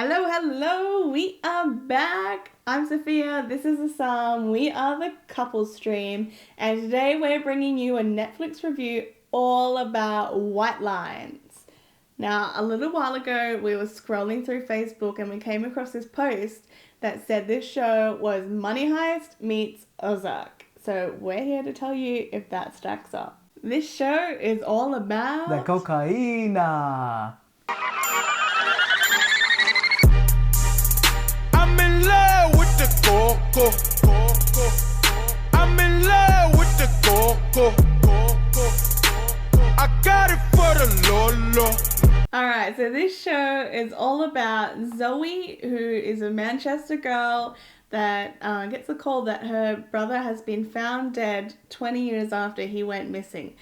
Hello, hello, we are back. I'm Sophia, this is Assam, we are the couple stream, and today we're bringing you a Netflix review all about White Lines. Now, a little while ago, we were scrolling through Facebook and we came across this post that said this show was Money Heist meets Ozark. So we're here to tell you if that stacks up. This show is all about... the cocaína. I'm in love with the CoCo. I'm in love with the CoCo. I got it for the Lolo. Alright, so this show is all about Zoe, who is a Manchester girl that gets a call that her brother has been found dead 20 years after he went missing.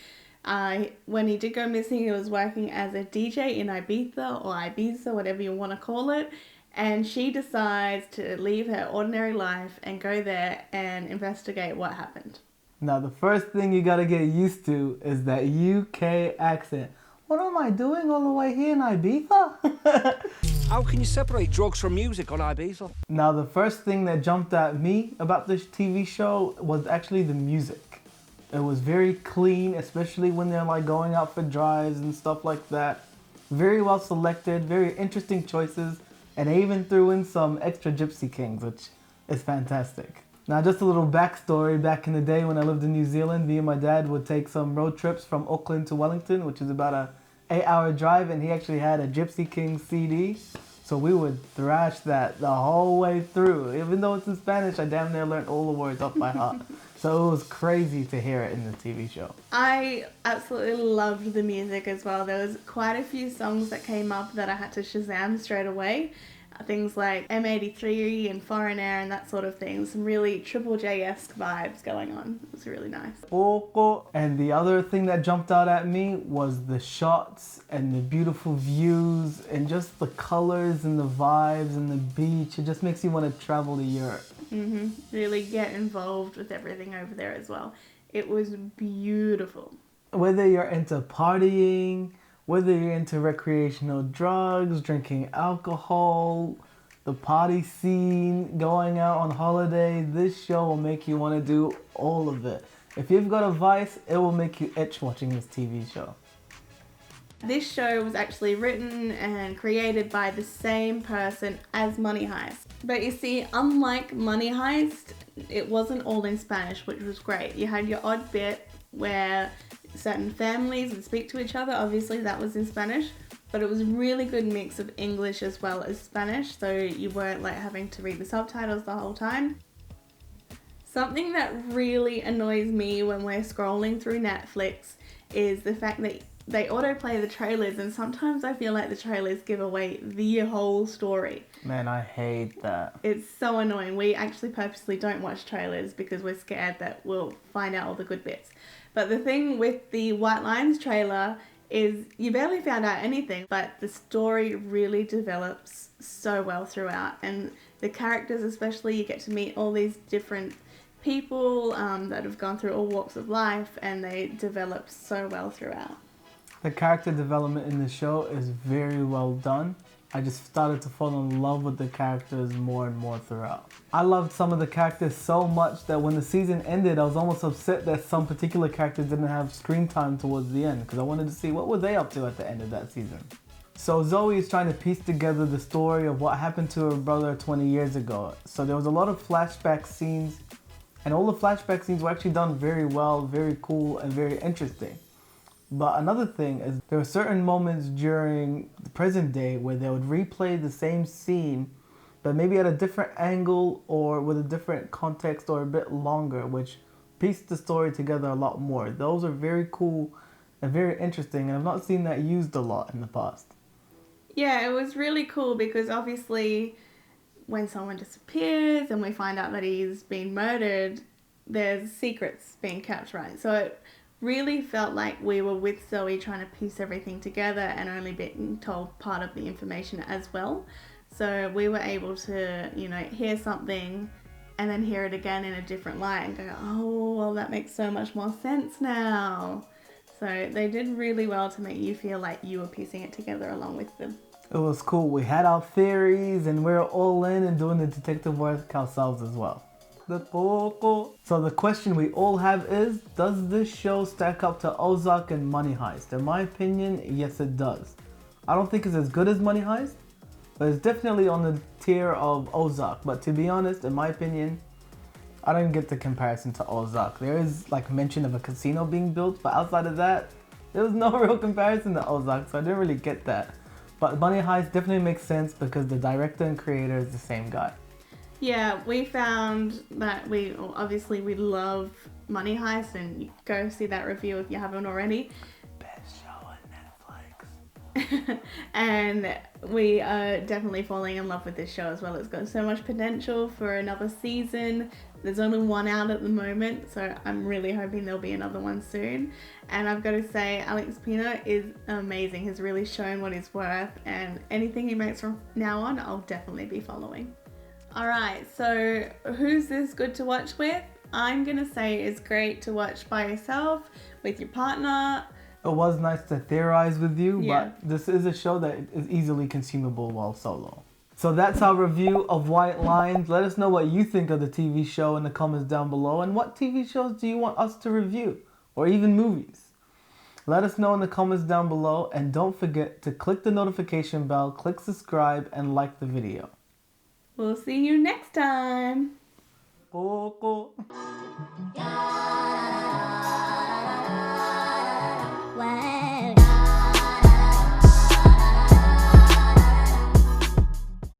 When he did go missing, he was working as a DJ in Ibiza, or Ibiza, whatever you want to call it. And she decides to leave her ordinary life and go there and investigate what happened. Now, the first thing you gotta get used to is that UK accent. What am I doing all the way here in Ibiza? How can you separate drugs from music on Ibiza? Now, the first thing that jumped at me about this TV show was actually the music. It was very clean, especially when they're like going out for drives and stuff like that. Very well selected, very interesting choices. And I even threw in some extra Gypsy Kings, which is fantastic. Now, just a little backstory. Back in the day when I lived in New Zealand, me and my dad would take some road trips from Auckland to Wellington, which is about a 8-hour drive, and he actually had a Gypsy King CD. So we would thrash that the whole way through. Even though it's in Spanish, I damn near learned all the words off by heart. So it was crazy to hear it in the TV show. I absolutely loved the music as well. There was quite a few songs that came up that I had to Shazam straight away. Things like M83 and Foreign Air and that sort of thing. Some really Triple J-esque vibes going on. It was really nice. And the other thing that jumped out at me was the shots and the beautiful views and just the colors and the vibes and the beach. It just makes you want to travel to Europe. Really get involved with everything over there as well. It was beautiful. Whether you're into partying, whether you're into recreational drugs, drinking alcohol, the party scene, going out on holiday, this show will make you want to do all of it. If you've got a vice, it will make you itch watching this TV show. This show was actually written and created by the same person as Money Heist. But you see, unlike Money Heist, it wasn't all in Spanish, which was great. You had your odd bit where certain families would speak to each other. Obviously, that was in Spanish. But it was a really good mix of English as well as Spanish, so you weren't like having to read the subtitles the whole time. Something that really annoys me when we're scrolling through Netflix is the fact that they autoplay the trailers, and sometimes I feel like the trailers give away the whole story. Man, I hate that. It's so annoying. We actually purposely don't watch trailers because we're scared that we'll find out all the good bits. But the thing with the White Lines trailer is you barely found out anything, but the story really develops so well throughout. And the characters especially, you get to meet all these different people that have gone through all walks of life, and they develop so well throughout. The character development in the show is very well done. I just started to fall in love with the characters more and more throughout. I loved some of the characters so much that when the season ended, I was almost upset that some particular characters didn't have screen time towards the end, because I wanted to see what were they up to at the end of that season. So Zoe is trying to piece together the story of what happened to her brother 20 years ago. So there was a lot of flashback scenes, and all the flashback scenes were actually done very well, very cool, and very interesting. But another thing is there were certain moments during the present day where they would replay the same scene, but maybe at a different angle or with a different context or a bit longer, which pieced the story together a lot more. Those are very cool and very interesting, and I've not seen that used a lot in the past. Yeah, it was really cool because obviously when someone disappears and we find out that he's been murdered, there's secrets being kept, right? So it really felt like we were with Zoe trying to piece everything together and only being told part of the information as well. So we were able to, hear something and then hear it again in a different light and go, oh, well, that makes so much more sense now. So they did really well to make you feel like you were piecing it together along with them. It was cool. We had our theories and we were all in and doing the detective work ourselves as well. The CoCo. So the question we all have is, does this show stack up to Ozark and Money Heist? In my opinion, yes it does. I don't think it's as good as Money Heist, but it's definitely on the tier of Ozark. But to be honest, in my opinion, I don't get the comparison to Ozark. There is like mention of a casino being built, but outside of that, there was no real comparison to Ozark, so I didn't really get that. But Money Heist definitely makes sense because the director and creator is the same guy. Yeah, we found that we love Money Heist, and go see that review if you haven't already. Best show on Netflix. And we are definitely falling in love with this show as well. It's got so much potential for another season. There's only one out at the moment, so I'm really hoping there'll be another one soon. And I've got to say, Alex Pino is amazing. He's really shown what he's worth, and anything he makes from now on, I'll definitely be following. Alright, so who's this good to watch with? I'm gonna say it's great to watch by yourself, with your partner. It was nice to theorize with you, Yeah. but this is a show that is easily consumable while solo. So that's our review of White Lines. Let us know what you think of the TV show in the comments down below, and what TV shows do you want us to review, or even movies. Let us know in the comments down below, and don't forget to click the notification bell, click subscribe, and like the video. We'll see you next time. CoCo.